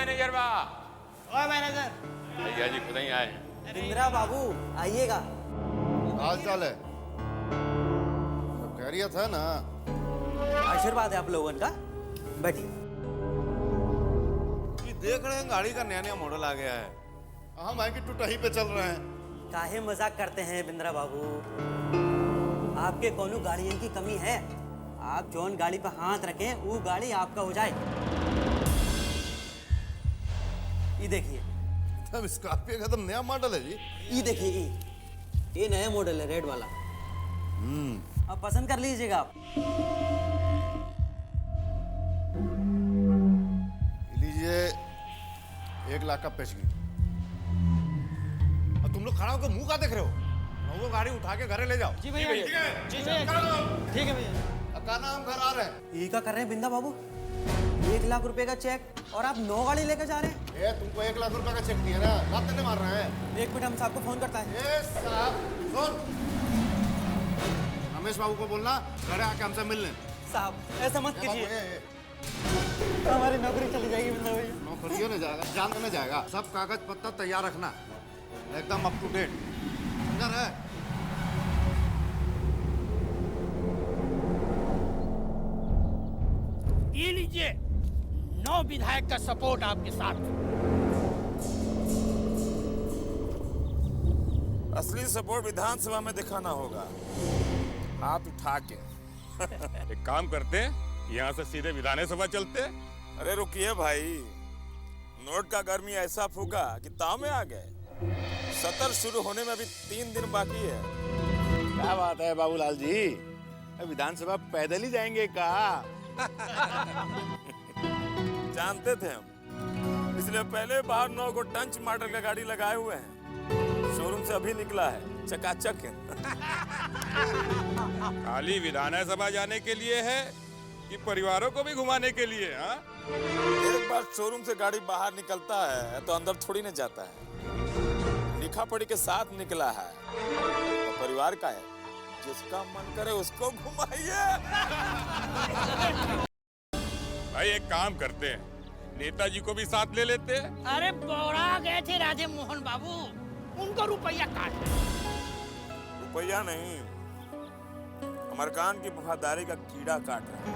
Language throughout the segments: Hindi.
मैनेजर बा। ओए मैनेजर। भैया जी खुद ही आए। इंदिरा बाबू आइएगा। हाल चाल है? सब खैरियत है ना? आशीर्वाद है आप लोगों का। बैठिए। ये देख रहे हैं गाड़ी का नया नया मॉडल आ गया है। हम आगे टूटही पे चल रहे हैं। काहे मजाक करते हैं बिंद्रा बाबू? आपके कोनो गाड़ियों की कमी है? आप जौन गाड़ी पर हाथ रखें वो गाड़ी आपका हो जाए। ये देखिए, एकदम स्कॉर्पियो का एकदम नया मॉडल है जी। ये देखिए, ये नया मॉडल है, रेड वाला। अब पसंद कर लीजिएगा आप। लीजिए 1 लाख का पेशगी। और तुम लोग खड़ा होकर मुंह का देख रहे हो? वो गाड़ी उठा के घरे ले जाओ। जी भैया। ठीक है भैया। का नाम घर आ रहे हैं। ये क्या कर रहे हैं बिंदा बाबू? 1 लाख रुपए का चेक और आप 9 गाड़ी लेकर जा रहे हैं। तुमको 1 लाख रुपए का चेक दिया ना, बात नहीं मार रहे हैं। 1 मिनट, हम साहब को फोन करता है। साहब सुन, रमेश बाबू को बोलना घरे आके हमसे मिल लें। साहब ऐसा मत कीजिए, बाबू, हमारी नौकरी चली जाएगी बिंदा भैया। नौकरियों ने जाएगा, जान में जाएगा। सब कागज पत्तर तैयार रखना, एकदम अप टू डेट। अंदर है। ये लीजिए, 9 विधायक का सपोर्ट आपके साथ। असली सपोर्ट विधानसभा में दिखाना होगा, हाथ उठा के। एक काम करते हैं, यहाँ से सीधे विधानसभा चलते। अरे रुकिए भाई, नोट का गर्मी ऐसा फूका कि ताव में आ गए। सत्र शुरू होने में अभी 3 दिन बाकी है। क्या बात है बाबूलाल जी, विधानसभा पैदल ही जाएंगे का? जानते थे हम, इसलिए पहले बाहर 9 गो टंच मॉडल का गाड़ी लगाए हुए हैं। शोरूम से अभी निकला है, चकाचक है। खाली विधानसभा जाने के लिए है कि परिवारों को भी घुमाने के लिए? हाँ, एक बार शोरूम से गाड़ी बाहर निकलता है तो अंदर थोड़ी न जाता है। लिखा पढ़ी के साथ निकला है तो परिवार का है, जिसका मन करे उसको घुमाइए। भाई एक काम करते हैं, नेताजी को भी साथ ले लेते हैं। अरे बौरा गए थे राधे मोहन बाबू, उनको रुपया काट। रुपया नहीं, अमरकान की वफादारी का कीड़ा काट रहा है।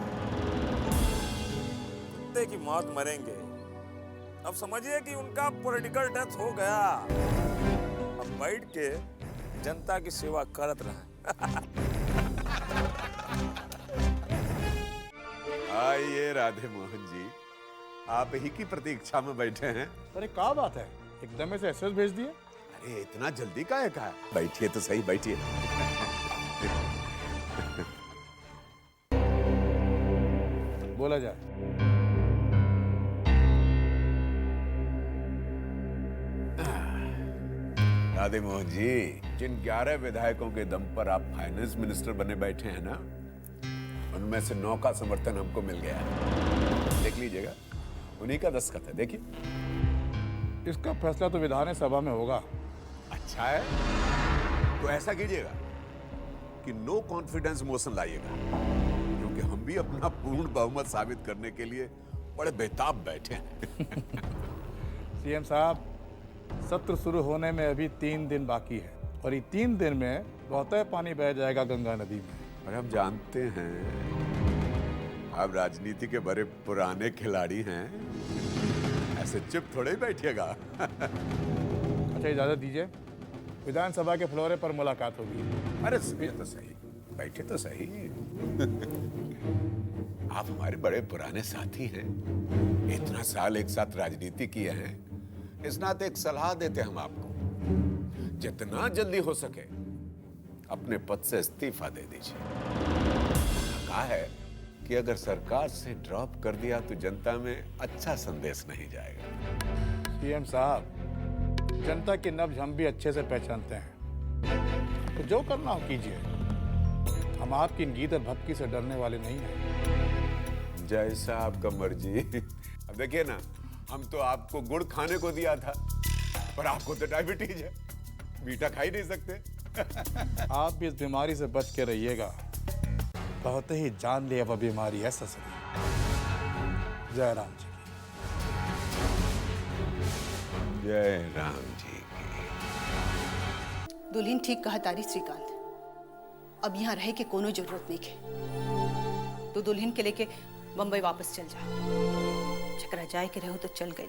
कुत्ते की मौत मरेंगे। अब समझिए कि उनका पॉलिटिकल डेथ हो गया। अब बैठ के जनता की सेवा करत रहा। आइए राधे मोहन जी, आप ही की प्रतीक्षा में बैठे हैं। अरे क्या बात है, एकदम से एसएस भेज दिए? अरे इतना जल्दी काहे का? बैठिए तो सही, बैठिए। बोला जाए। राधे मोहन जी, जिन 11 विधायकों के दम पर आप फाइनेंस मिनिस्टर बने बैठे हैं ना, उनमें से 9 का समर्थन हमको मिल गया है। देख लीजिएगा, उन्हीं का दस्तखत है, देखिए। इसका फैसला तो विधानसभा में होगा। अच्छा है, तो ऐसा कीजिएगा कि नो कॉन्फिडेंस मोशन लाइएगा, क्योंकि हम भी अपना पूर्ण बहुमत साबित करने के लिए बड़े बेताब बैठे हैं। सीएम साहब, सत्र शुरू होने में अभी 3 दिन बाकी है और ये 3 दिन में बहुतः पानी बह जाएगा गंगा नदी में। और हम जानते हैं आप राजनीति के बड़े पुराने खिलाड़ी हैं, ऐसे चुप थोड़े ही बैठिएगा। अच्छा इजाजत दीजिए, विधानसभा के फ्लोरे पर मुलाकात होगी। अरे सुनिए तो सही, बैठे तो सही। आप हमारे बड़े पुराने साथी हैं, इतना साल एक साथ राजनीति किए हैं, इस नाते एक सलाह देते हम आपको, जितना जल्दी हो सके अपने पद से इस्तीफा दे दीजिए। कहा है कि अगर सरकार से ड्रॉप कर दिया तो जनता में अच्छा संदेश नहीं जाएगा। सीएम साहब, जनता की नब्ज हम भी अच्छे से पहचानते हैं, तो जो करना हो कीजिए। हम आपकी गीत और भक्ति से डरने वाले नहीं हैं। जैसा आपका मर्जी। अब देखिए ना, हम तो आपको गुड़ खाने को दिया था, पर आपको तो डायबिटीज है, मीठा खा ही नहीं सकते। आप भी इस बीमारी से बच के रहिएगा, बहुत ही जानलेवा बीमारी है ससुरी। जय राम जी। जय राम जी की। दुल्हन ठीक कहा तारी श्रीकांत। अब यहाँ रहे के कोनो जरूरत नहीं है। तू दुल्हन के लेके बम्बई वापस चल जा। चकरा जाए के रहो तो चल गए,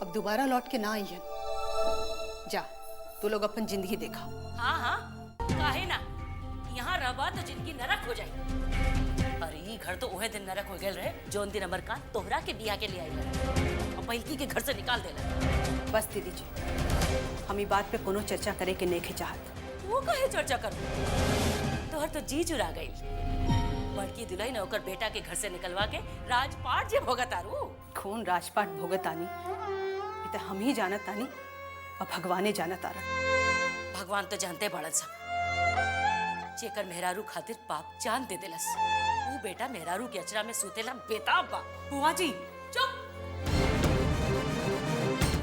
अब दोबारा लौट के ना आई। जा तू लोग अपन जिंदगी देखा। हाँ हाँ काहे ना, यहाँ रहबा तो जिंदगी नरक हो जाए। अरे ई घर तो उहे दिन नरक हो गए रहे जोन दिन अमरकांत तोहरा के बियाह के लिए आई और पहिलकी के घर से निकाल देला। बस दीदी जी, हम ई बात पे कोनो चर्चा करे के नेखे चाहत। वो कहे चर्चा करो, तोहर तो जी चुरा गई। बड़की दुल्हन होकर बेटा के घर से निकलवा के राजपाट जे भोगत आरू। खून राजपाट भोगत आनी ये तो हम ही जानत आनी और भगवाने जानत आरा। भगवान तो जानते बड़न सब, जेकर मेहरारू खातिर पाप जान दे देलस। वो बेटा मेहरारू के अचरा में सूतेला बेताब बा। बुआ जी चुप,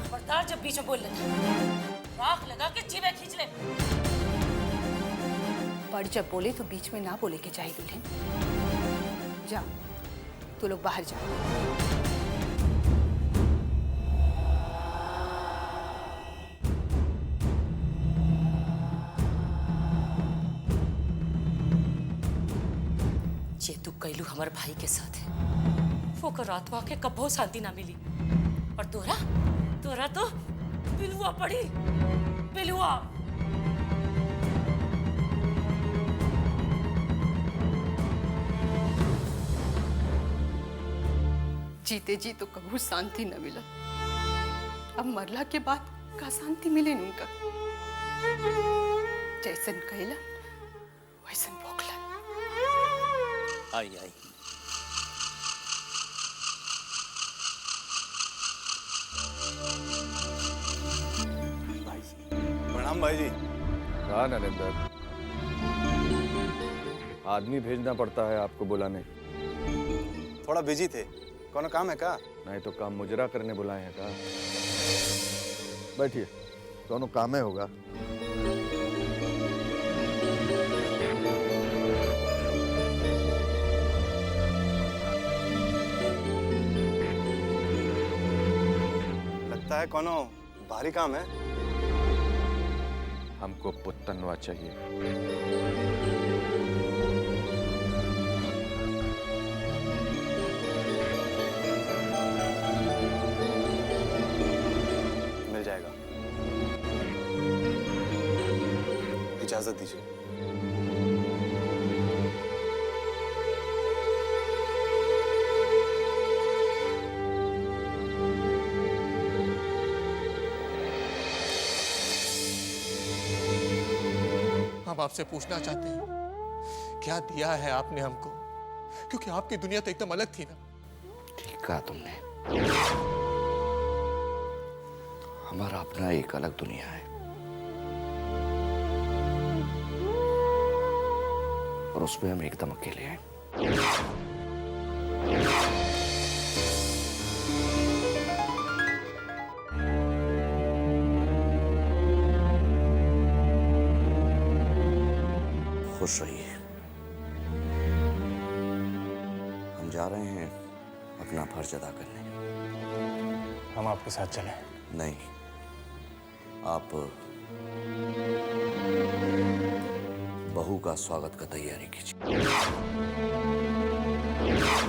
खबरदार जब बीच में बोल राख लगा के जीवे खींच ले। बड़ जब बोले तो बीच में ना बोले के चाहिए दुल्हन। जा तू लोग बाहर जा। जे तू कैलू हमारे भाई के साथ वो कर आत्मा के कब्बो शांति ना मिली। और तोरा तोरा तो पिलुआ पड़ी, पिलुआ। जीते जी तो कभी शांति न मिला, अब मरला के बाद का शांति मिले उनका। जैसन कहला वैसन भोगला। आई आई प्रणाम भाई जी। कहा नरेंद्र, आदमी भेजना पड़ता है आपको बुलाने। थोड़ा बिजी थे, कौन काम है का? नहीं तो काम मुजरा करने बुलाए हैं का? बैठिए, दोनों काम है होगा। लगता है कोनो भारी काम है। हमको पुत्तनवा चाहिए। मिल जाएगा, इजाजत दीजिए। हम आपसे पूछना चाहते हैं, क्या दिया है आपने हमको? क्योंकि आपकी दुनिया तो एकदम अलग थी ना। ठीक कहा तुमने, हमारा अपना एक अलग दुनिया है और उसमें हम एकदम अकेले हैं। खुश रहिए, हम जा रहे हैं अपना फर्ज अदा करने। हम आपके साथ चलें? नहीं, आप बहू का स्वागत का तैयारी कीजिए।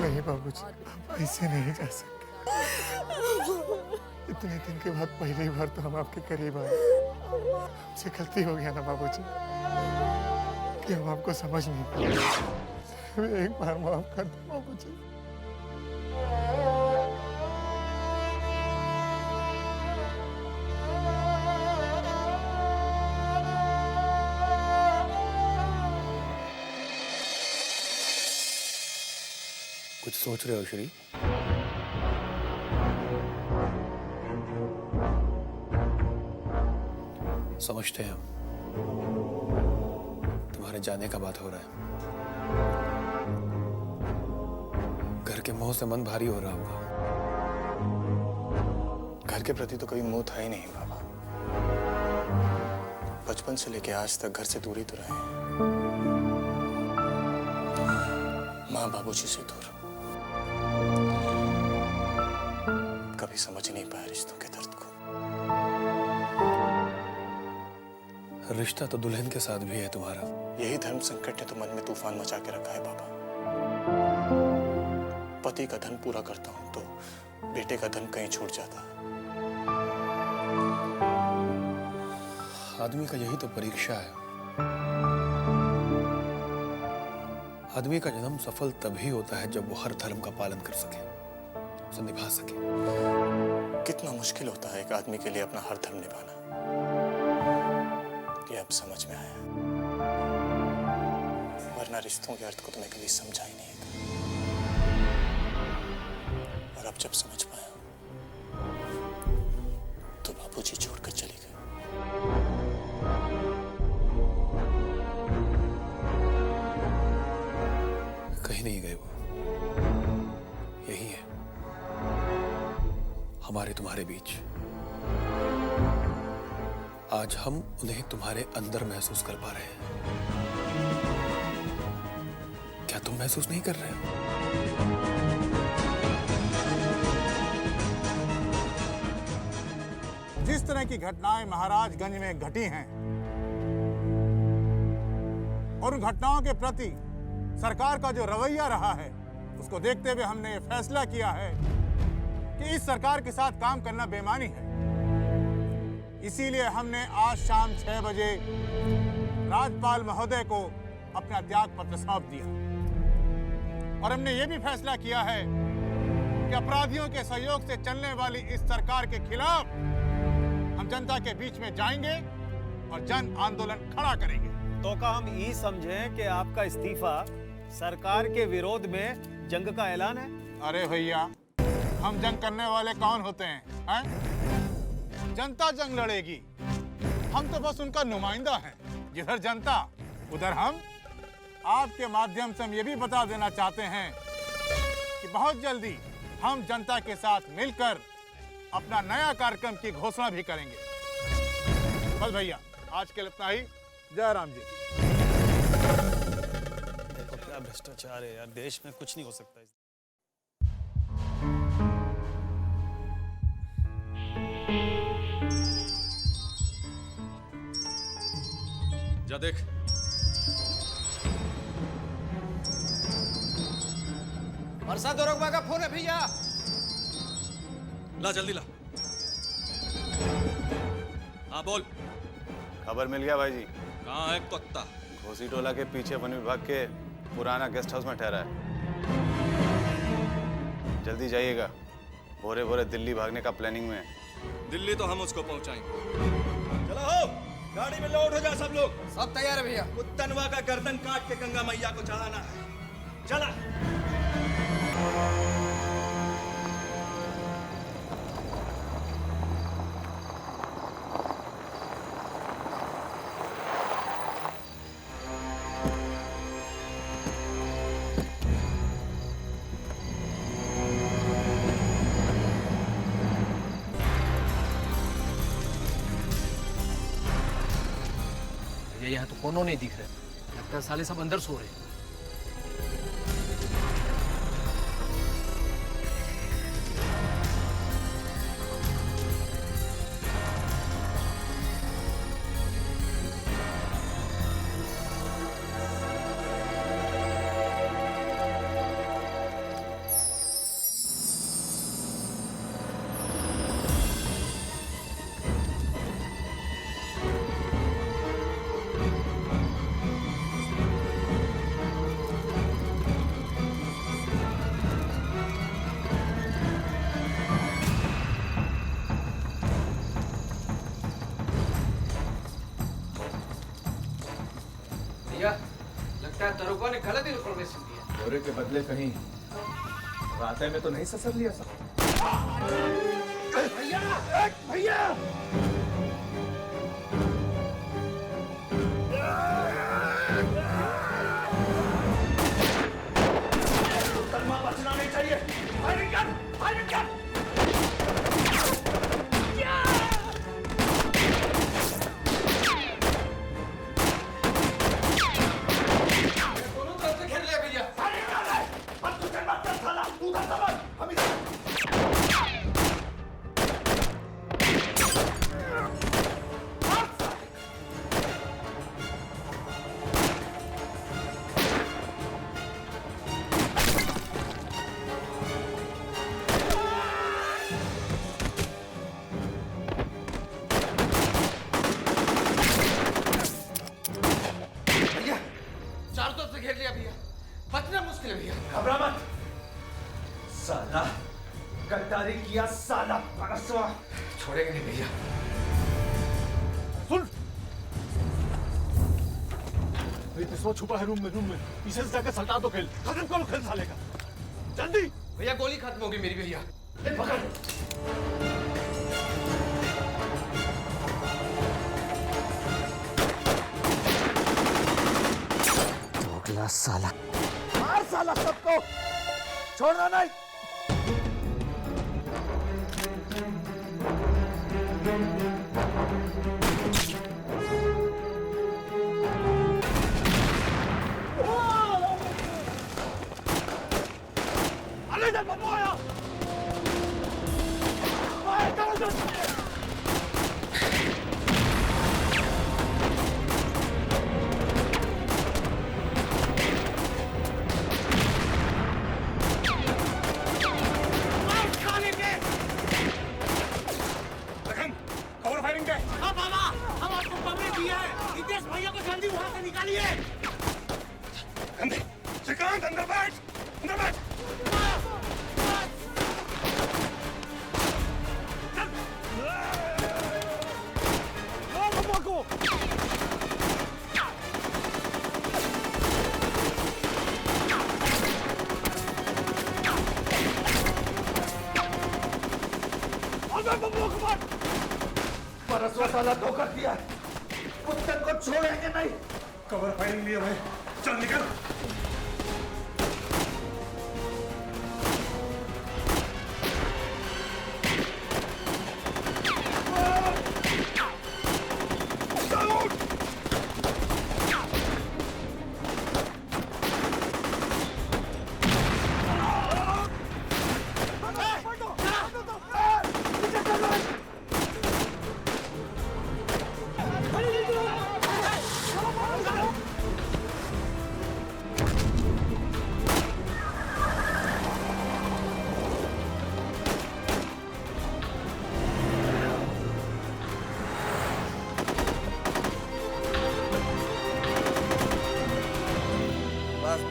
नहीं बाबूजी, ऐसे नहीं जा सकते। इतने दिन के बाद पहली बार तो हम आपके करीब आए। हमसे गलती हो गया ना बाबूजी, कि हम आपको समझ नहीं पाए। एक बार माफ कर दो बाबूजी। कुछ सोच रहे हो श्री? समझते हैं हम, तुम्हारे जाने का बात हो रहा है। घर के मोह से मन भारी हो रहा होगा। घर के प्रति तो कभी मोह था ही नहीं बाबा। बचपन से लेके आज तक घर से दूर ही तो रहे हैं, माँ बाबूजी से दूर। कभी समझ नहीं पाया रिश्तों के दर्द को। रिश्ता तो दुल्हन के साथ भी है तुम्हारा। यही धर्म संकट ने तो मन में तूफान मचा के रखा है बाबा। पति का धन पूरा करता हूं तो बेटे का धन कहीं छूट जाता। आदमी का यही तो परीक्षा है। आदमी का जन्म सफल तभी होता है जब वो हर धर्म का पालन कर सके, उसे निभा सके। कितना मुश्किल होता है एक आदमी के लिए अपना हर धर्म निभाना, ये अब समझ में आया। वरना रिश्तों के अर्थ को तो मैं कभी समझा ही नहीं था, और अब जब समझ पाया तो बाबूजी छोड़कर चले गए। कहीं नहीं गए वो, यही है हमारे तुम्हारे बीच। आज हम उन्हें तुम्हारे अंदर महसूस कर पा रहे हैं। क्या तुम महसूस नहीं कर रहे हो? जिस तरह की घटनाएं महाराजगंज में घटी हैं और उन घटनाओं के प्रति सरकार का जो रवैया रहा है, उसको देखते हुए हमने ये फैसला किया है कि इस सरकार के साथ काम करना बेईमानी है। इसीलिए हमने आज शाम 6 बजे राज्यपाल महोदय को अपना त्याग पत्र सौंप दिया, और हमने ये भी फैसला किया है कि अपराधियों के सहयोग से चलने वाली इस सरकार के खिलाफ हम जनता के बीच में जाएंगे और जन आंदोलन खड़ा करेंगे। तो का हम ये समझें कि आपका इस्तीफा सरकार के विरोध में जंग का ऐलान है? अरे भैया, हम जंग करने वाले कौन होते हैं? जनता जंग लड़ेगी, हम तो बस उनका नुमाइंदा हैं। जिधर जनता उधर हम। आपके माध्यम से हम ये भी बता देना चाहते हैं कि बहुत जल्दी हम जनता के साथ मिलकर अपना नया कार्यक्रम की घोषणा भी करेंगे। बस भैया, आज के लिए इतना ही। जय राम जी। देखो क्या भ्रष्टाचार है यार, देश में कुछ नहीं हो सकता। जा देख। वर्षा दरोगा का फोन है भैया। ला जल्दी ला। हाँ बोल। खबर मिल गया भाई जी। कहाँ है कुत्ता? घोसी टोला के पीछे वन विभाग के पुराना गेस्ट हाउस में ठहरा है। जल्दी जाइएगा, भोरे भोरे दिल्ली भागने का प्लानिंग में है। दिल्ली तो हम उसको पहुंचाएंगे। चलो हो, गाड़ी में लोड हो जा सब लोग। सब तैयार है भैया। कुत्तनवा का गर्दन काट के गंगा मैया को चढ़ाना है। चला। यहाँ तो कोनो नहीं दिख रहे, लगता है साले सब अंदर सो रहे हैं। लगता है दरोगा ने गलत इन्फॉर्मेशन दिया। दौरे के बदले कहीं रास्ते में तो नहीं ससर लिया सब? भैया, भैया! बचना नहीं चाहिए। फायरिंग कर, फायरिंग कर। घेर लिया भैया, बचना मुश्किल है भैया। घबरा मत, साला गद्दारी किया साला परसवा छोड़ेंगे नहीं भैया। सुन, रितेशवा छुपा है रूम में पीछे से जाकर सल्टा दो खेल, खत्म करो खेल साले का, जल्दी। भैया गोली खत्म होगी मेरी भैया। पकड़। दोगला साला, मार साला सबको, छोड़ना नहीं। अरे जब बब्बू आया, श्रीकांत अंदर बैठ, अंदर बैठ। परसवा साला धोखा दिया, पुत्तन को छोड़ेंगे नहीं। कवर फायरिंग लिए भाई, चल निकल।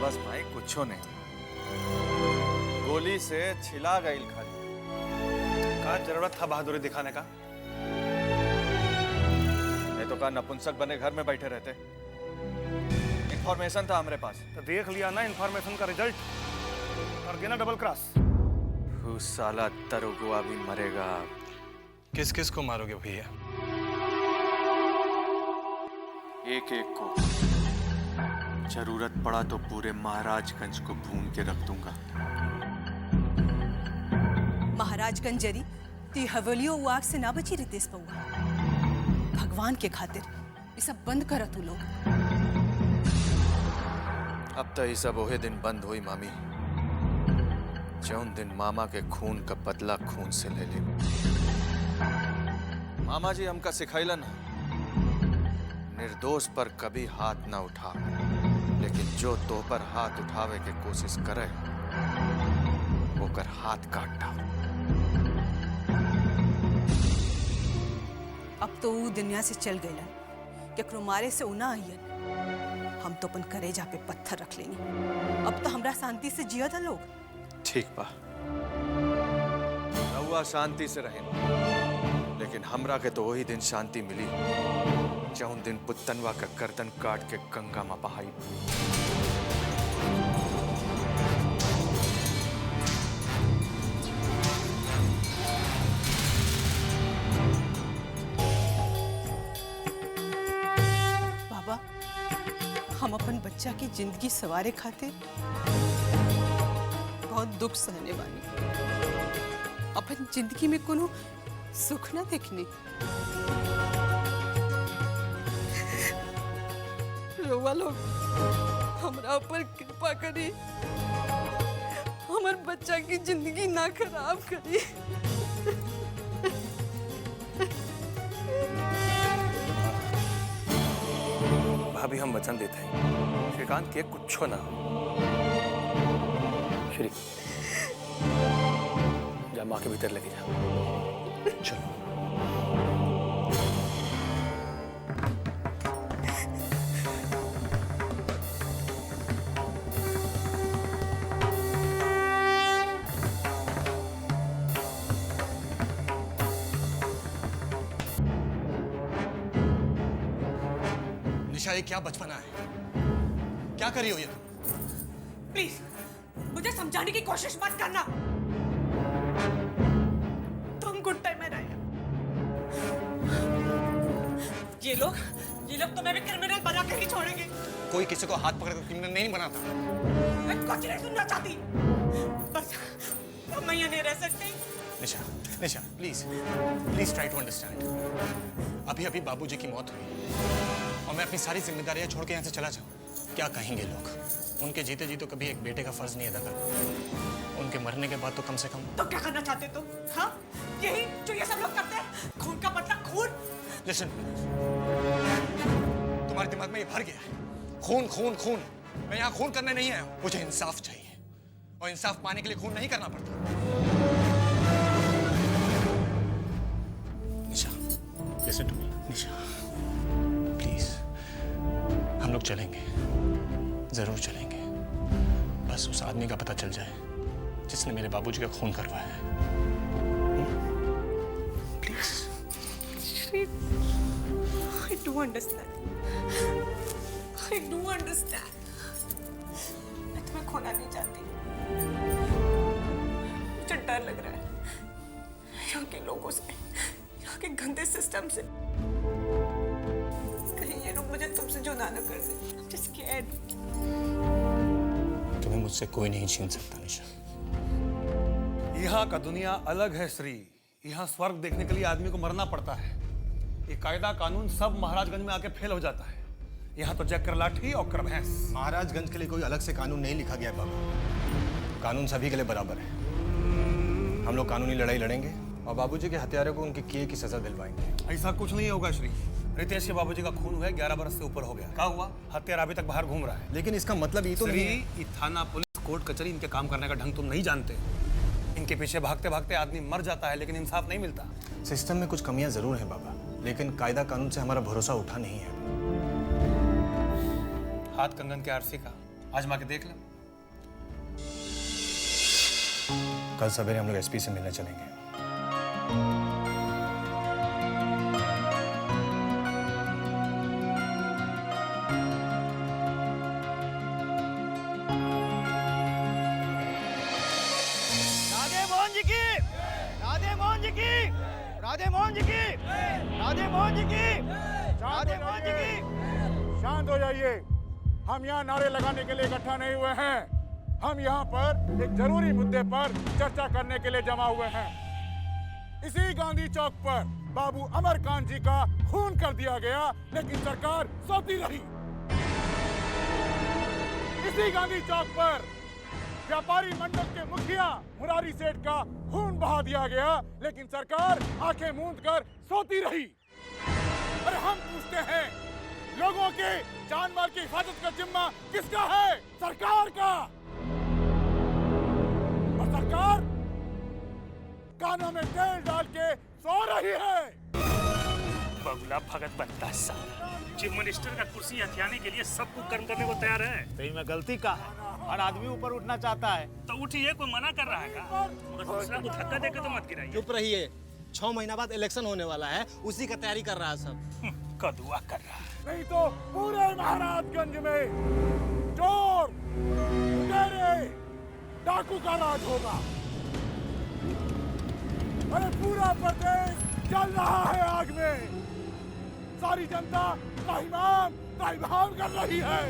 बस भाई कुछो नहीं, गोली से छिला गई खाली। का जरूरत था बहादुरी दिखाने का? नहीं तो का नपुंसक बने घर में बैठे रहते। इंफॉर्मेशन था हमारे पास। तो देख लिया ना इंफॉर्मेशन का रिजल्ट, और देना डबल क्रॉस। वो साला दरोगा भी मरेगा। किस किस को मारोगे भैया? एक एक को, जरूरत पड़ा तो पूरे महाराजगंज को भून के रख दूंगा। महाराजगंज जरी ती हवेलियों वो आग से ना बची रितेश पौआ। भगवान के खातिर ये सब बंद करा तू लोग। अब तो ये सब वही दिन बंद हुई मामी, जौन दिन मामा के खून का बदला खून से ले ले। मामा जी हमका सिखाइलन, निर्दोष पर कभी हाथ ना उठा, लेकिन जो तो पर हाथ उठावे के कोशिश करे वो कर हाथ काट डाल। अब तो वो दुनिया से चल गए, केकरो मारे से उना आइयन। हम तो अपन करेजा पे पत्थर रख लेनी। अब तो हमरा शांति से जिया था लोग। ठीक बा, रहुआ शांति से रहे, लेकिन हमरा के तो वही दिन शांति मिली जौन दिन पुत्तनवा का गर्दन काट के गंगा में बहाई। बाबा, हम अपन बच्चा की जिंदगी सवारे खातिर बहुत दुख सहने वाली। अपन जिंदगी में कोनो सुख ना देखने। रउआ लोग हमरा ऊपर कृपा करी, हमार बच्चा की जिंदगी ना खराब करी। भाभी हम वचन देते हैं, श्रीकांत के कुछ ना हो। श्री जा माँ के भीतर लेके जा। चलो। निशा, ये क्या बचपना है? क्या कर रही हो ये तुम? प्लीज मुझे समझाने की कोशिश मत करना। तुम गुड टाइम में रहे। ये लोग तुम्हें भी क्रिमिनल बना कर ही छोड़ेंगे। कोई किसी को हाथ पकड़कर क्रिमिनल नहीं बनाता। मैं कुछ नहीं सुनना चाहती। बस अब मैं यहाँ नहीं रह सकती। निशा प्लीज ट्राई टू अंडरस्टैंड। अभी बाबूजी की मौत हुई और मैं अपनी सारी जिम्मेदारियां छोड़ के यहाँ से चला जाऊँ, क्या कहेंगे लोग? उनके जीते जी तो कभी एक बेटे का फर्ज नहीं अदा कर, उनके मरने के बाद तो कम से कम। तो क्या करना चाहते तुम? हाँ, यही जो ये सब लोग करते हैं, खून का बदला खून। लिसन, तुम्हारे दिमाग में ये भर गया है खून खून खून। मैं यहाँ खून करने नहीं आया, मुझे इंसाफ चाहिए और इंसाफ पाने के लिए खून नहीं करना पड़ता। Nisha, listen to me. Nisha please, हम लोग चलेंगे, जरूर चलेंगे। बस उस आदमी का पता चल जाए जिसने मेरे बाबूजी का खून करवाया है। Please. I do understand. I do understand. मैं तुम्हें खोना नहीं चाहती। मुझे डर लग रहा है यहाँ के लोगों से, यहाँ के गंदे सिस्टम से। कहीं ये लोग मुझे तुमसे जुदा न कर दे। I'm just scared. तुम्हें मुझसे कोई नहीं छीन सकता निशा। यहाँ का दुनिया अलग है श्री। यहाँ स्वर्ग देखने के लिए आदमी को मरना पड़ता है। ये कायदा कानून सब महाराजगंज में आके फेल हो जाता है। यहाँ तो जग कर लाठी और कर भैंस। महाराजगंज के लिए कोई अलग से कानून नहीं लिखा गया है बाबू। कानून सभी के लिए बराबर है। हम लोग कानूनी लड़ाई लड़ेंगे और बाबूजी के हत्यारों को उनके किए की सजा दिलवाएंगे। ऐसा कुछ नहीं होगा श्री। रितेश के बाबूजी का खून हुआ 11 बरस से ऊपर हो गया। क्या हुआ? हत्यारा अभी तक बाहर घूम रहा है। लेकिन इसका मतलब ये तो नहीं है। ये थाना, पुलिस, कोर्ट कचहरी, इनके काम करने का ढंग तुम नहीं जानते। इनके पीछे भागते भागते आदमी मर जाता है लेकिन इंसाफ नहीं मिलता। सिस्टम में कुछ कमियां जरूर हैं बाबा, लेकिन कायदा कानून से हमारा भरोसा उठा नहीं है। हाथ कंगन के आरसी का आजमा के देख लो। कल सवेरे हम लोग एसपी से मिलने चलेंगे। राधे मोहन जी की, राधे मोहन जी की, राधे मोहन जी की, राधे मोहन जी की, राधे मोहन जी की। शांत हो जाइए। हम यहाँ नारे लगाने के लिए इकट्ठा नहीं हुए हैं। हम यहाँ पर एक जरूरी मुद्दे पर चर्चा करने के लिए जमा हुए हैं। इसी गांधी चौक पर बाबू अमरकांत जी का खून कर दिया गया, लेकिन सरकार सोती रही। इसी गांधी चौक पर व्यापारी मंडल के मुखिया मुरारी सेठ का खून बहा दिया गया, लेकिन सरकार आंखें मूंद कर सोती रही। और हम पूछते हैं, लोगों के जान माल की हिफाजत का जिम्मा किसका है? सरकार का। और सरकार कानों में तेल डाल के सो रही है। बगुला भगत बनता साला। चीफ मिनिस्टर का कुर्सी हथियाने के लिए सब कुछ कर्म करने को तैयार है। तो में गलती का है और आदमी ऊपर उठना चाहता है तो उठिए, कोई मना कर रहा है का? मगर दूसरा को धक्का देकर तो मत गिराइए। चुप रहिए। 6 महीना बाद इलेक्शन होने वाला है, उसी का तैयारी कर रहा है सब। कदुआ कर रहा है। नहीं तो पूरे महाराजगंज में चोर, लुटेरे, डाकू का राज होगा। अरे पूरा प्रदेश जल रहा है आग में। सारी जनता त्राहिमाम कर रही है।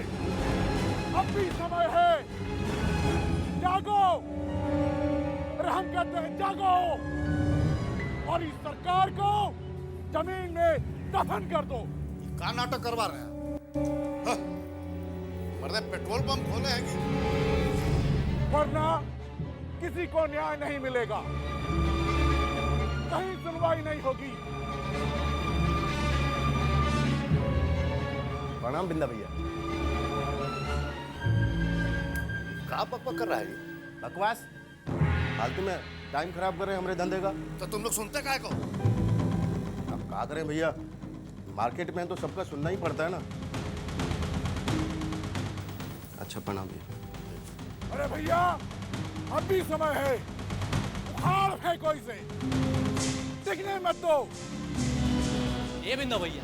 अब भी समय है, जागो। अरे हम कहते हैं जागो और इस सरकार को जमीन में दफन कर दो। क्या नाटक करवा रहे हैं? मर्दे पेट्रोल पंप खोले हैं कि? वरना किसी को न्याय नहीं मिलेगा, कहीं सुनवाई नहीं होगी। प्रणाम बिंदा भैया। क्या बकबक कर रहा है ये? बकवास फालतू में टाइम खराब कर रहे हैं हमारे धंधे का। तो तुम लोग सुनते काहे को? अब क्या करें भैया, मार्केट में तो सबका सुनना ही पड़ता है ना। अच्छा प्रणाम भैया। अरे भैया अब भी समय है, उखाड़ फेंको इसे, दिखने मत दो। ये बिंदा भैया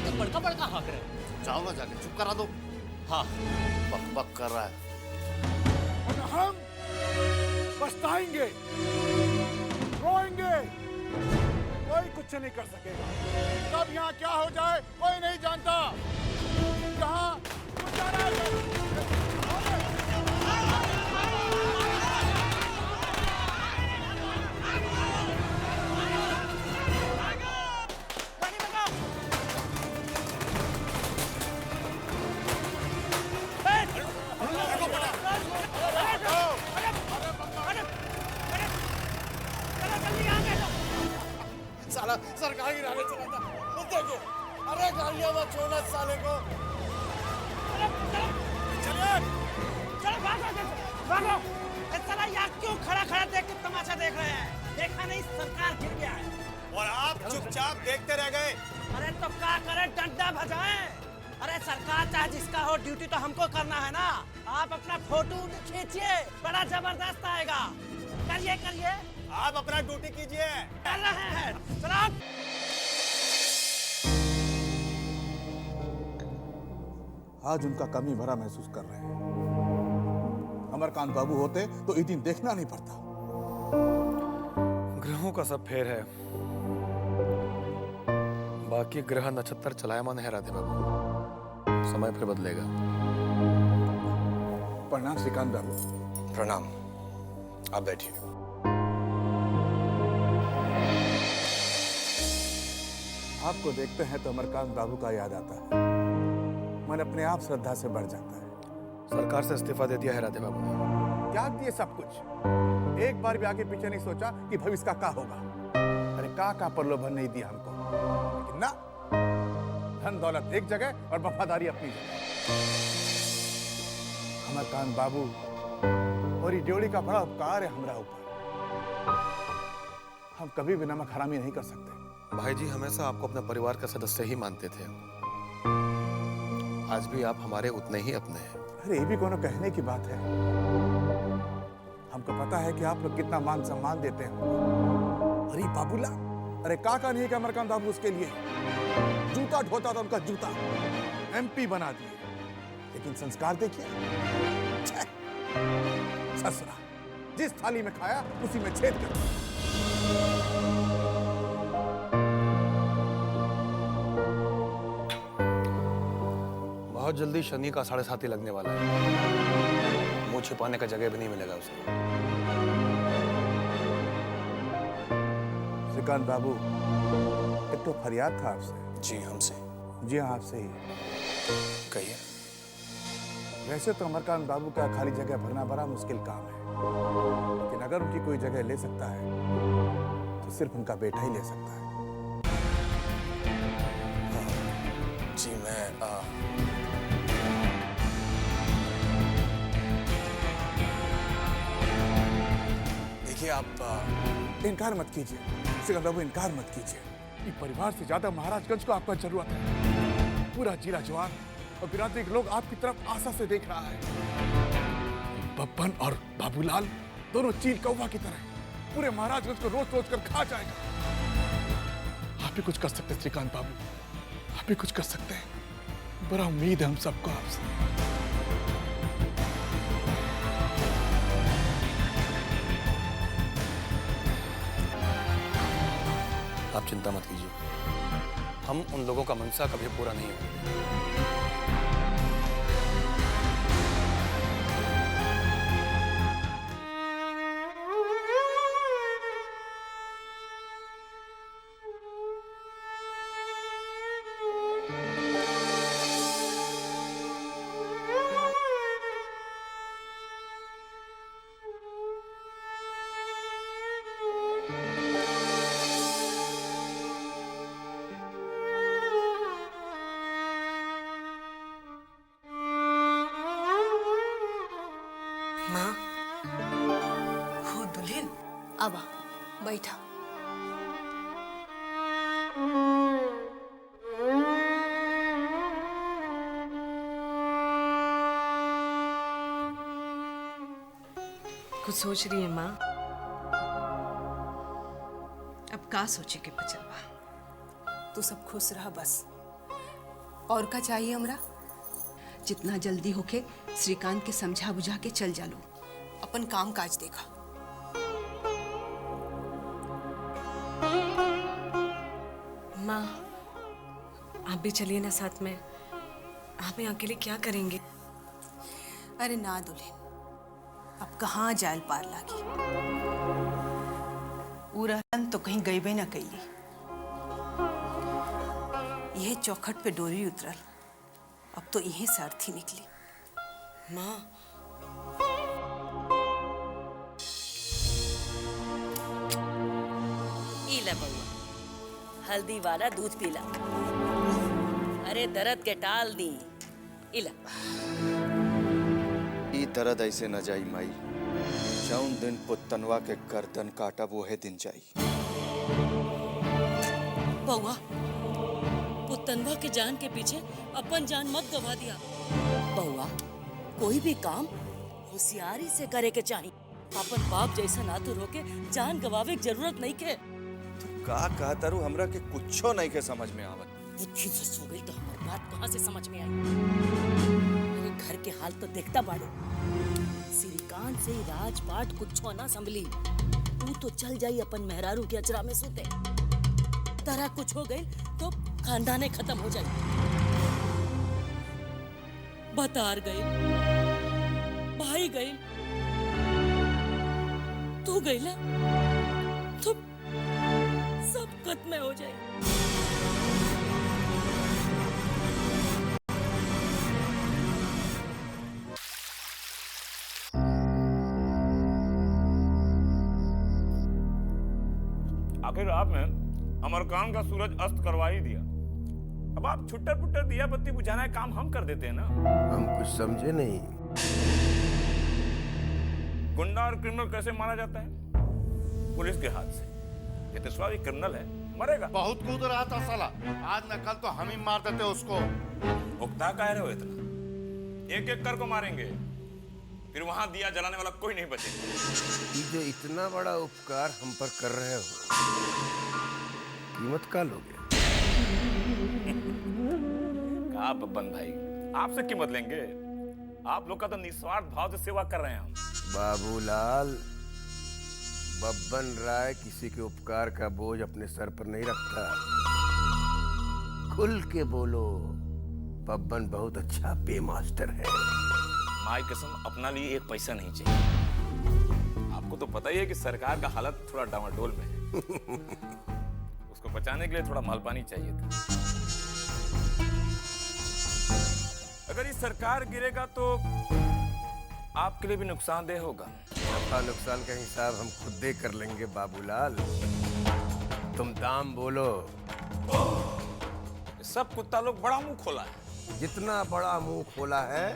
एकदम बड़का बड़का हाँक रहे हैं। जाओ ना जाके चुप करा दो। हाँ बक बक कर रहा है। और हम पछताएंगे, रोएंगे, कोई कुछ नहीं कर सकेगा। कब यहाँ क्या हो जाए कोई नहीं जानता। कहाँ कुछ जाना है। साला सरकार गिराने चला था। देखो, अरे गाड़ियां मत छोड़ना साले को। चलो भागो। साला यहाँ क्यों खड़ा खड़ा देख के तमाशा देख रहे हैं? देखा नहीं सरकार गिर गया है और आप चुपचाप देखते रह गए। अरे तो क्या करे, डंडा बजाएं। अरे सरकार चाहे जिसका हो, ड्यूटी तो हमको करना है ना। आप अपना फोटो खींचिए, बड़ा जबरदस्त आएगा। करिए आप अपना ड्यूटी कीजिए। कर रहे हैं। चलो आज उनका कमी भरा महसूस कर रहे हैं। अमरकांत बाबू होते तो ये दिन देखना नहीं पड़ता। ग्रहों का सब फेर है, बाकी ग्रह नक्षत्र चलायमान है राधे बाबू। समय फिर बदलेगा। प्रणाम श्रीकांत बाबू। प्रणाम, आप बैठिए। आपको देखते हैं तो अमरकांत बाबू का याद आता है। मन अपने आप श्रद्धा से बढ़ जाता है। सरकार से इस्तीफा दे दिया है राधे बाबू ने। त्याग दिए सब कुछ, एक बार भी आगे पीछे नहीं सोचा कि भविष्य का क्या होगा। अरे का प्रलोभन नहीं दिया हमको, लेकिन ना, धन दौलत एक जगह और वफादारी अपनी जगह। अमरकांत बाबू और ये ड्योली का बड़ा उपकार है हमरा ऊपर। हम कभी भी नमक हरामी नहीं कर सकते। भाई जी हमेशा आपको अपने परिवार का सदस्य ही मानते थे, आज भी आप हमारे उतने ही अपने हैं। अरे ये भी कोनो कहने की बात है। हमको पता है कि आप लोग कितना मान सम्मान देते हैं। अरे बाबूला, अरे का नहीं का अमरकांत बाबू उसके लिए जूता ढोता था उनका जूता, MP बना दिए। लेकिन संस्कार देखिए, ससुरा जिस थाली में खाया उसी में छेद कर दिया। बहुत जल्दी शनि का 7.5 लगने वाला है। मुंह छिपाने का जगह भी नहीं मिलेगा उसे। श्रीकांत बाबू, एक तो फरियाद था आपसे। जी हमसे? जी हाँ, आपसे ही। कहिए। वैसे तो अमरकांत बाबू का खाली जगह भरना बड़ा मुश्किल काम है, लेकिन अगर उनकी कोई जगह ले सकता है तो सिर्फ उनका बेटा ही ले सकता है। जी मैं देखिए आप इनकार मत कीजिए श्रीकांत बाबू, इनकार मत कीजिए। ये परिवार से ज्यादा महाराजगंज को आपका जरूरत है। पूरा जिला जवान और बिरादरी के लोग आपकी तरफ आशा से देख रहा है। बब्बन और बाबूलाल दोनों चील कौवा की तरह पूरे महाराजगंज को रोज रोज कर खा जाएगा। आप भी कुछ कर सकते हैं श्रीकांत बाबू, आप भी कुछ कर सकते हैं। बड़ा उम्मीद है हम सबको आपसे। आप चिंता मत कीजिए, हम उन लोगों का मनसा कभी पूरा नहीं होगा। माँ, वो दुल्हन। आवा, बैठा। कुछ सोच रही है माँ? अब का सोचे के बचलवा? तू सब खुश रहा बस। और का चाहिए हमरा? जितना जल्दी होके श्रीकांत के समझा बुझा के चल जा लो। अपन काम काज देखा। माँ, आप भी चलिए ना साथ में। आप यहाँ अकेले क्या करेंगे? अरे ना दुल्हन, अब कहाँ जायल पार लागी। ऊ रहन तो कहीं गई भी ना कैली। यह चौखट पे डोरी उतरल, अब तो यही से अर्थी निकली। माँ, इला बउआ, हल्दी वाला दूध पीला। अरे दर्द के टाल दी। इला। ई दर्द ऐसे न जाई माई। जौन दिन पुतनवा के गर्दन काटा वो है दिन जाई। बउआ, पुतनवा के जान के पीछे अपन जान मत गवा दिया। बउआ, कोई भी काम होशियारी से करे के चाहिए। अपन बाप जैसा नातुर होके जान गवावे की जरूरत नहीं के। का कहता रू हमरा के कुछो नहीं के समझ में आवत। बुद्धि से हो गई तो हमारी बात कहाँ से समझ में आई? मेरे घर के हाल तो देखता बाड़ो। श्रीकांत से राजपाट कुछो ना संभली। तू तो चल जाई अपन मेहरारू के अचरा में सोते। तारा कुछ हो गई तो खानदाने खत्म हो जाए। बतार गई, भाई गई, तू गई ना तो सब खत्म हो जाए। आखिर आपने अमरकांत का सूरज अस्त करवा ही दिया। अब आप छुट्टर पुट्टर दिया बत्ती बुझाना है काम हम कर देते हैं ना। हम कुछ समझे नहीं। गुंडा और क्रिमिनल कैसे मारा जाता है? पुलिस के हाथ से। ये तो भी क्रिमिनल है, मरेगा। बहुत कूद रहा था साला, आज न कल तो हम ही मार देते उसको। उकता कह रहे हो इतना? एक एक कर को मारेंगे, फिर वहां दिया जलाने वाला कोई नहीं बचेगा। ये जो इतना बड़ा उपकार हम पर कर रहे हो, कीमत का लोगे? कहा बब्बन भाई, आपसे कीमत लेंगे? आप लोग का तो निस्वार्थ भाव से सेवा कर रहे हैं हम। बाबूलाल, बब्बन राय किसी के उपकार का बोझ अपने सर पर नहीं रखता। खुल के बोलो, बब्बन बहुत अच्छा पे मास्टर है। माई कसम, अपना लिए एक पैसा नहीं चाहिए। आपको तो पता ही है कि सरकार का हालत थोड़ा डामाडोल में है। उसको बचाने के लिए थोड़ा माल पानी चाहिए था। अगर ये सरकार गिरेगा तो आपके लिए भी नुकसानदेह होगा। नफा नुकसान का हिसाब हम खुद दे कर लेंगे बाबूलाल। तुम दाम बोलो। सब कुत्ता लोग बड़ा मुंह खोला है। जितना बड़ा मुंह खोला है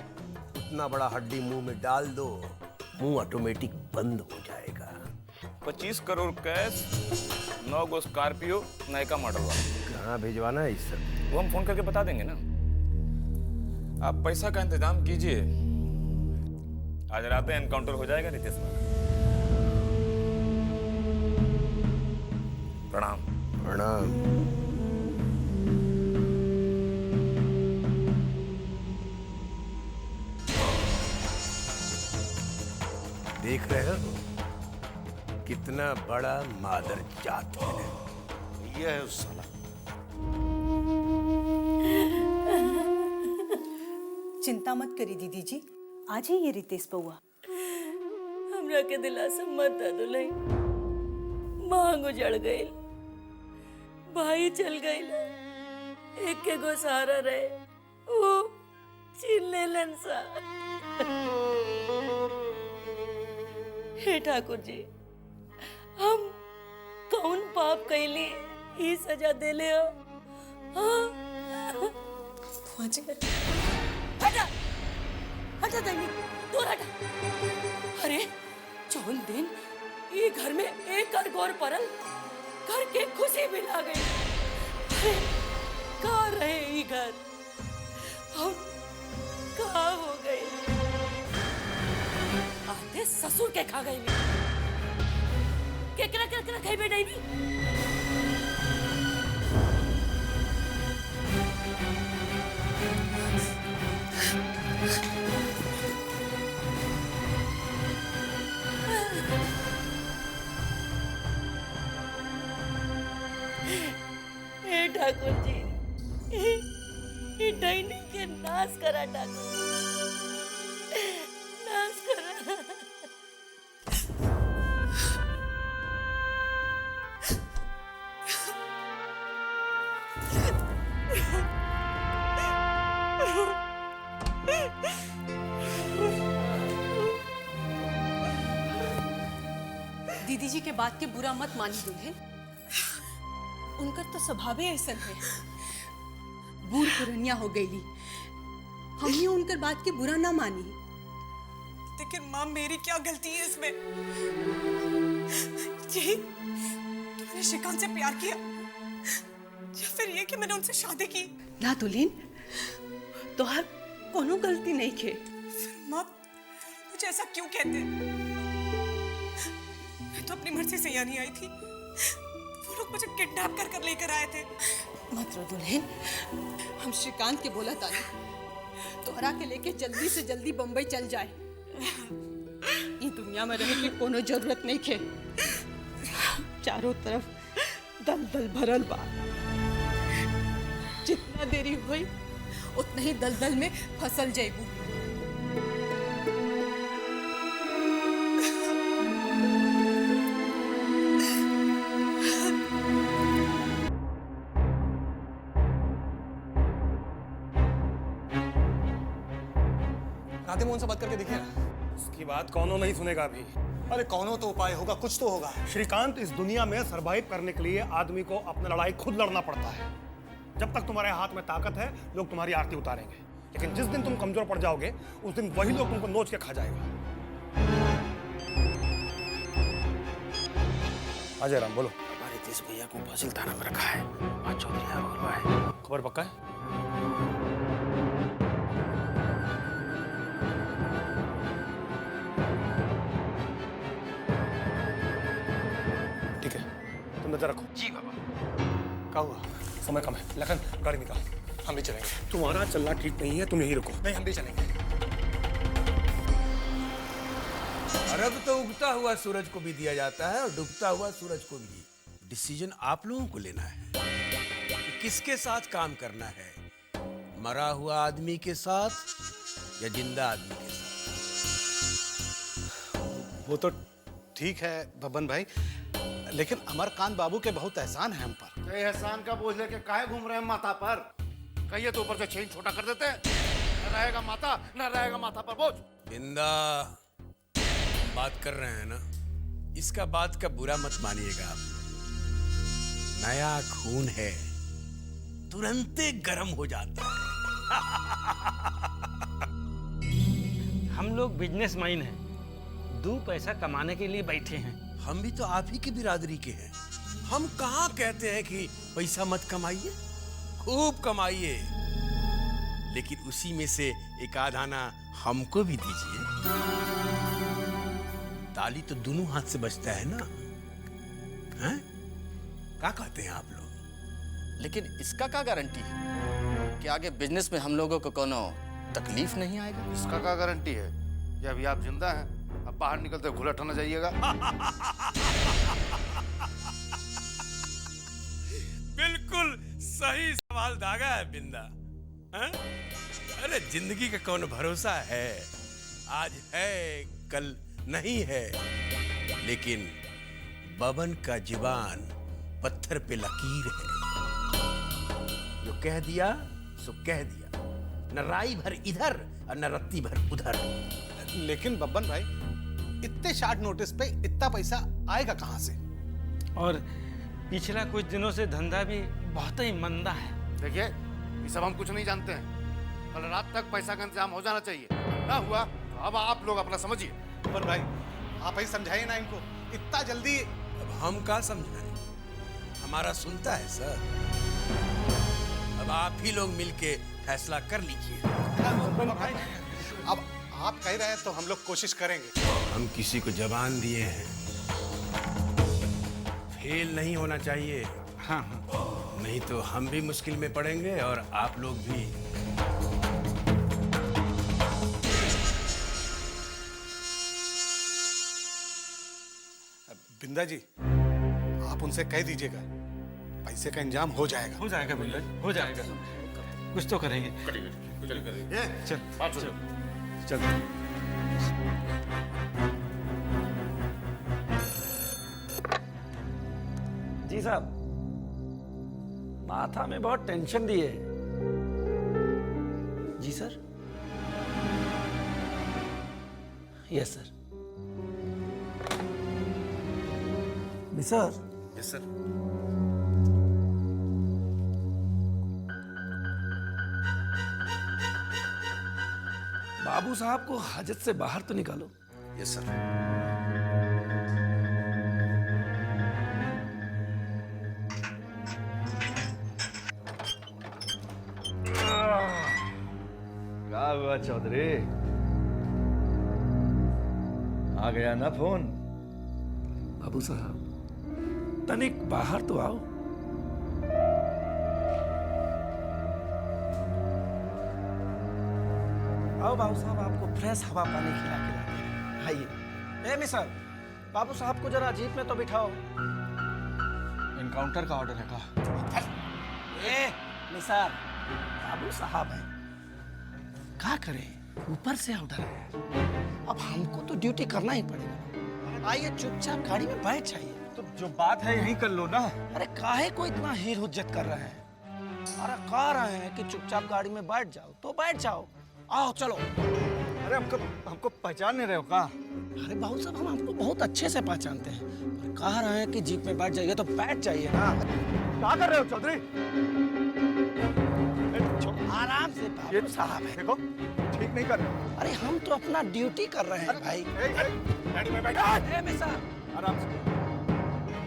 उतना बड़ा हड्डी मुंह में डाल दो, मुंह ऑटोमेटिक बंद हो जाएगा। 25 करोड़ कैश, 9 गो स्कॉर्पियो, नयका मॉडल वाला। कहाँ भिजवाना है इस सब? वो हम फोन करके बता देंगे ना। आप पैसा का इंतजाम कीजिए, आज रात में एनकाउंटर हो जाएगा रितेश वाला। प्रणाम। प्रणाम। देख रहे हो कितना बड़ा मादर जात है। ये है उस साला। चिंता मत करी दीदी जी, आज ही ये रितेश बउआ। हमरा के दिलासा मत दा दुल्हन। मांग उजड़ गई, भाई चल गई, एक के गो सहारा रहे, वो छीन लेलन सा। हे ठाकुर जी, हम कौन पाप कैली ई सजा देले हो? हटा हटा तैनी, दूर हटा। अरे जौन दिन ये घर में एक कर गौर परल, घर के खुशी भी ला गई। अरे कहाँ रहे ये घर, हम कहाँ हो गए? आते ससुर के खा गई में केकरा केकरा खाई बैठाई भी। ठाकुर जी, ये डाइनी के नाश करा ठाकुर, नाश करा। दीदी जी के बात के बुरा मत मानी दुल्हन, उनका तो स्वभाव ही ऐसा है। बूढ़ पुरनिया हो गई, हमने उनकर बात के बुरा ना मानी। लेकिन माँ मेरी क्या गलती है इसमें? यही तुमने श्रीकांत से प्यार किया या फिर ये कि मैंने उनसे शादी की? ना दुल्हन, तोहार कोनो गलती नहीं खे। फिर माँ मुझे ऐसा क्यों कहते? मैं तो अपनी मर्जी से यहाँ नहीं आई थी, वो लोग मुझे किडनैप कर लेकर आए थे। मत रो दुल्हन, हम श्रीकांत के बोला ताली तोहरा के लेके जल्दी से जल्दी बम्बई चल जाए। ये दुनिया में रहने की कोनो जरूरत नहीं खे, चारों तरफ दलदल भरल बा। जितना देरी हुई उतना ही दलदल में फसल जाइबू। राधे मोहन से बात करके देखिए ना। उसकी बात कौनो नहीं सुनेगा अभी। अरे कौनो तो उपाय होगा, कुछ तो होगा। श्रीकांत, इस दुनिया में सरवाइव करने के लिए आदमी को अपना लड़ाई खुद लड़ना पड़ता है। जब तक तुम्हारे हाथ में ताकत है, लोग तुम्हारी आरती उतारेंगे, लेकिन जिस दिन तुम कमजोर पड़ जाओगे, उस दिन वही लोग तुमको नोच के खा जाएगा। अजय राम बोलो। हमारे देश भैया को फासिल थाना में रखा है, आज चौधरी है। खबर पक्का है? ठीक है, तुम नजर रखो। जी बाबा। क्या हुआ? समय कम है, लखन गाड़ी निकाल, हम भी चलेंगे। तुम्हारा चलना ठीक नहीं है, तुम यहीं रुको। नहीं, हम भी चलेंगे। अरब तो उगता हुआ सूरज को भी दिया जाता है और डूबता हुआ सूरज को भी। डिसीजन आप लोगों को लेना है कि किसके साथ काम करना है, मरा हुआ आदमी के साथ या जिंदा आदमी के साथ। वो तो ठीक है बब्बन भाई, लेकिन अमरकांत बाबू के बहुत एहसान है हम पर। ये एहसान का बोझ लेके काहे घूम रहे हैं माथा पर? कहिए तो ऊपर से चेन छोटा कर देते हैं। न रहेगा माथा, न रहेगा माथा पर बोझ। बिंदा, बात कर रहे हैं ना, इसका बात का बुरा मत मानिएगा आप लोग। नया खून है, तुरंत गर्म हो जाता है। हम लोग बिजनेस मैन हैं, दो पैसा कमाने के लिए बैठे हैं। हम भी तो आप ही की बिरादरी के हैं। हम कहाँ कहते हैं कि पैसा मत कमाइए, खूब कमाइए, लेकिन उसी में से एक आध आना हमको भी दीजिए। ताली तो दोनों हाथ से बजता है ना, हैं? क्या कहते हैं आप लोग? लेकिन इसका क्या गारंटी है कि आगे बिजनेस में हम लोगों को कोनो तकलीफ नहीं आएगा? इसका क्या गारंटी है कि अभी आप जिंदा हैं, अब बाहर निकलते घुलट न जाइएगा। बिल्कुल सही सवाल दागा है बिंदा। हैं? अरे जिंदगी का कौन भरोसा है, आज है कल नहीं है, लेकिन बबन का जुबान पत्थर पे लकीर है। जो कह दिया सो कह दिया, न राई भर इधर और न रत्ती भर उधर। लेकिन बब्बन भाई, इतने शार्ट नोटिस पे इतना पैसा आएगा कहाँ से? और पिछला कुछ दिनों से धंधा भी बहुत ही मंदा है। देखिए, ये सब हम कुछ नहीं जानते हैं। कल रात तक पैसा का इंतजाम हो जाना चाहिए। ना हुआ तो अब आप लोग अपना समझिए। बब्बन भाई, आप ही समझाइए ना इनको, इतना जल्दी। अब हम क्या समझाएं? हमारा सुनता है सर। अब आप ही लोग मिलके फैसला कर लीजिए। अब आप कह रहे हैं तो हम लोग कोशिश करेंगे। हम किसी को जबान दिए हैं, फेल नहीं होना चाहिए। हाँ हाँ, नहीं तो हम भी मुश्किल में पड़ेंगे और आप लोग भी। बिंदा जी, आप उनसे कह दीजिएगा पैसे का इंतजाम हो जाएगा। हो जाएगा बिल्ला, हो जाएगा। कुछ तो करेंगे। चल चल। जी साहब, माथा में बहुत टेंशन दी है। जी sir. Yes sir. Sir. Yes sir. बाबू साहब को हाजत से बाहर तो निकालो। Yes sir. क्या हुआ चौधरी? आ गया ना फोन? बाबू साहब, तनिक बाहर तो आओ। आओ बाबू साहब, आपको फ्रेश हवा पानी खिला के लाते हैं। आइए। मिसर, बाबू साहब को जरा जीप में तो बिठाओ। इनकाउंटर का ऑर्डर है का? मिसर, बाबू साहब हैं, क्या करें, ऊपर से ऑर्डर है। अब हमको तो ड्यूटी करना ही पड़ेगा। आइए चुपचाप गाड़ी में बैठ जाइए। तो जो बात है यही कर लो ना। अरे काहे को इतना हीर हुज्जत कर रहे हैं? अरे कह रहे हैं कि चुपचाप गाड़ी में बैठ जाओ तो बैठ जाओ। आओ चलो। अरे हमको पहचान नहीं रहे हो का? अरे बाबू साहब, हम आपको बहुत अच्छे से पहचानते हैं, पर कह रहे हैं कि जीप में बैठ जाइए तो बैठ जाइए ना। क्या कर रहे हो चौधरी? आराम से बाबू साहब है। देखो, ठीक नहीं कर रहे। अरे हम तो अपना ड्यूटी कर रहे हैं भाई। गाड़ी में बैठा। आराम से।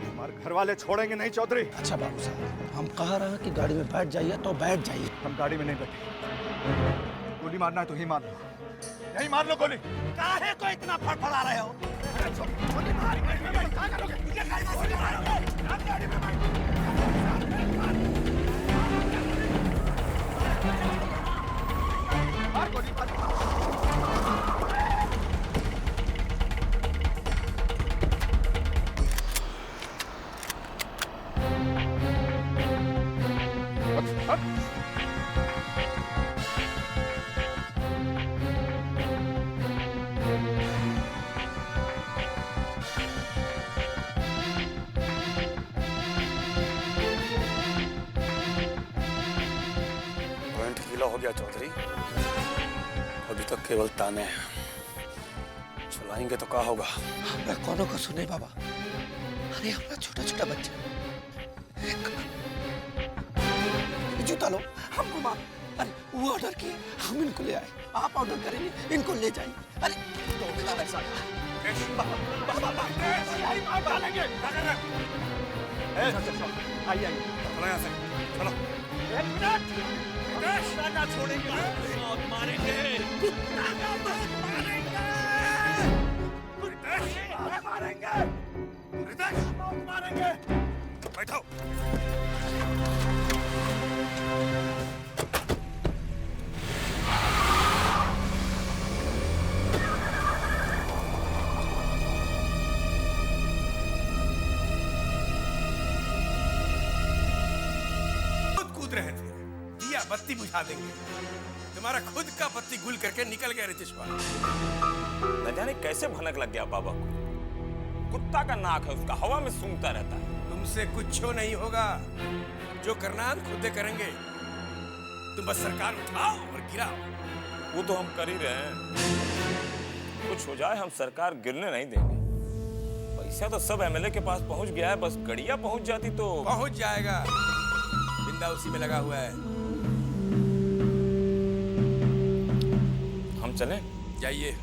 हमारे घर वाले छोड़ेंगे नहीं चौधरी। अच्छा बाबू साहब, हम कह रहे हैं कि गाड़ी में बैठ जाइए तो बैठ जाइए। हम गाड़ी में नहीं बैठे। गोली मारना है तो ही मार लो। यही मार लो गोली। काहे को इतना फड़फड़ा रहे हो? गोली मार। क्या करोगे? गोली मारोगे? गाड़ी में मार गोली मार। हो गया चौधरी, अभी तक केवल ताने हैं। चलाएंगे तो क्या होगा? हमरा कोनो का सुने बाबा। अरे हमारा छोटा छोटा बच्चा, जूता लो, हमको मार। अरे वो ऑर्डर किए, हम इनको ले आए। आप ऑर्डर करेंगे, इनको ले जाइए। अरे आइए चलो। एक मिनट ना छोड़ेंगे, मौत मारेंगे। कुत्ता का मौत मारेंगे। मारेंगे। मौत मारेंगे। बैठो। कूद रहे थे, दिया बत्ती बुझा देंगे। तुम्हारा खुद का बत्ती गुल करके निकल गया रितेशवा। न जाने कैसे भनक लग गया बाबा को। कुत्ता का नाक है उसका, हवा में सूंघता रहता है। तुमसे कुछ नहीं होगा, जो करना है खुद करेंगे। तुम बस सरकार उठाओ और गिराओ। वो तो हम कर ही रहे हैं। कुछ हो जाए हम सरकार गिरने नहीं देंगे। पैसा तो सब एमएलए के पास पहुंच गया है, बस गड़िया पहुंच जाती तो। पहुंच जाएगा, बिंदा उसी में लगा हुआ है। हम चलें? जाइए।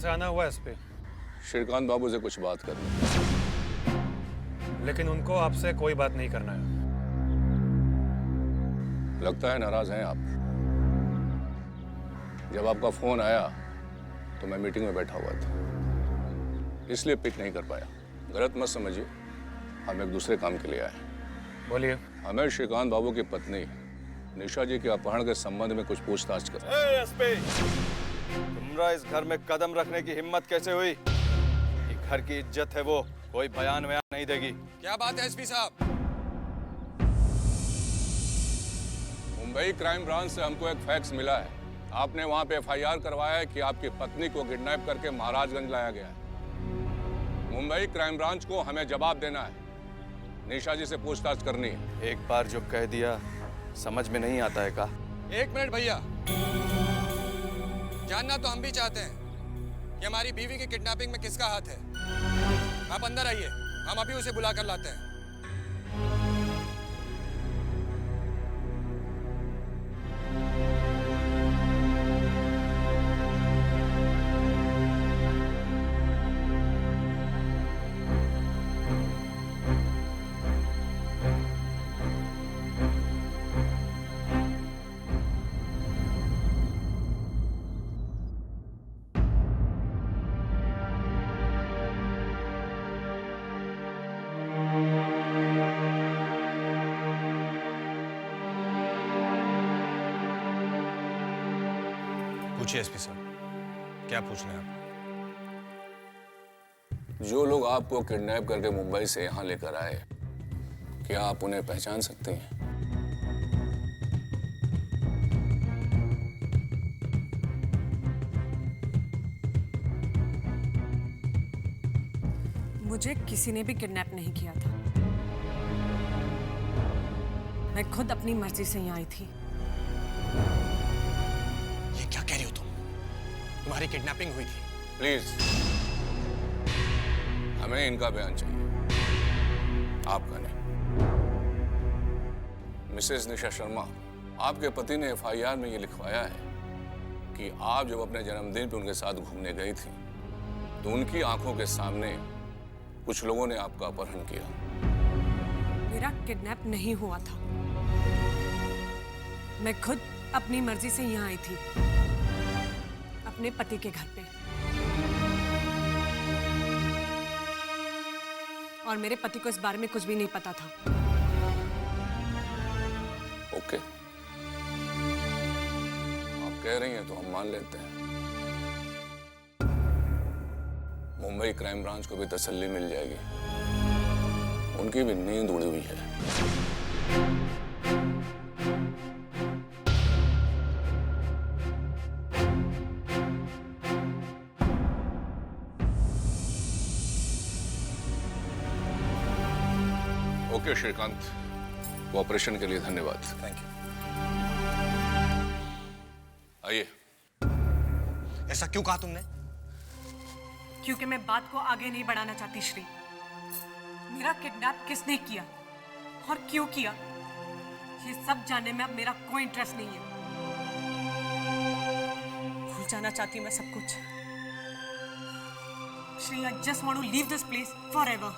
से आना हुआ है इस पे, श्रीकांत बाबू से कुछ बात करनी। लेकिन उनको आपसे कोई बात नहीं करना है। लगता है नाराज हैं आप। जब आपका फोन आया तो मैं मीटिंग में बैठा हुआ था, इसलिए पिक नहीं कर पाया। गलत मत समझिए, हम एक दूसरे काम के लिए आए। बोलिए। हमें श्रीकांत बाबू की पत्नी निशा जी के अपहरण के संबंध में कुछ पूछताछ कर। एसपी, तुमरा इस घर में कदम रखने की हिम्मत कैसे हुई? ये घर की इज्जत है, वो कोई बयान वयान नहीं देगी। क्या बात है एसपी साहब? मुंबई क्राइम ब्रांच से हमको एक फैक्स मिला है। आपने वहां पे एफआईआर करवाया है कि आपकी पत्नी को किडनैप करके महाराजगंज लाया गया है। मुंबई क्राइम ब्रांच को हमें जवाब देना है, निशा जी से पूछताछ करनी है। एक बार जो कह दिया समझ में नहीं आता है का? 1 मिनट भैया, जानना तो हम भी चाहते हैं कि हमारी बीवी की किडनैपिंग में किसका हाथ है। आप अंदर आइए, हम अभी उसे बुला कर लाते हैं। पूछिए एसपी साहब, क्या पूछना है आपको? जो लोग आपको किडनैप करके मुंबई से यहाँ लेकर आए, क्या आप उन्हें पहचान सकते हैं? मुझे किसी ने भी किडनैप नहीं किया था। मैं खुद अपनी मर्जी से यहाँ आई थी। ये क्या कह रही हो तुम? तुम्हारी किडनैपिंग हुई थी? प्लीज, हमें इनका बयान चाहिए, आपका नहीं। मिसेस निशा शर्मा, आपके पति ने एफआईआर में ये लिखवाया है कि आप जब अपने जन्मदिन पे उनके साथ घूमने गई थी तो उनकी आंखों के सामने कुछ लोगों ने आपका अपहरण किया। मेरा किडनैप नहीं हुआ था। मैं खुद अपनी मर्जी से यहाँ आई थी, अपने पति के घर पे। और मेरे पति को इस बारे में कुछ भी नहीं पता था। ओके, आप कह रही हैं तो हम मान लेते हैं। मुंबई क्राइम ब्रांच को भी तसल्ली मिल जाएगी, उनकी भी नींद उड़ी हुई है। ओके श्रीकांत, कोऑपरेशन के लिए धन्यवाद। Thank you. आइए। ऐसा क्यों कहा तुमने? क्योंकि मैं बात को आगे नहीं बढ़ाना चाहती श्री। मेरा किडनैप किसने किया और क्यों किया, ये सब जानने में अब मेरा कोई इंटरेस्ट नहीं है। भूल जाना चाहती हूँ मैं सब कुछ। Shri, I just want to leave this place forever.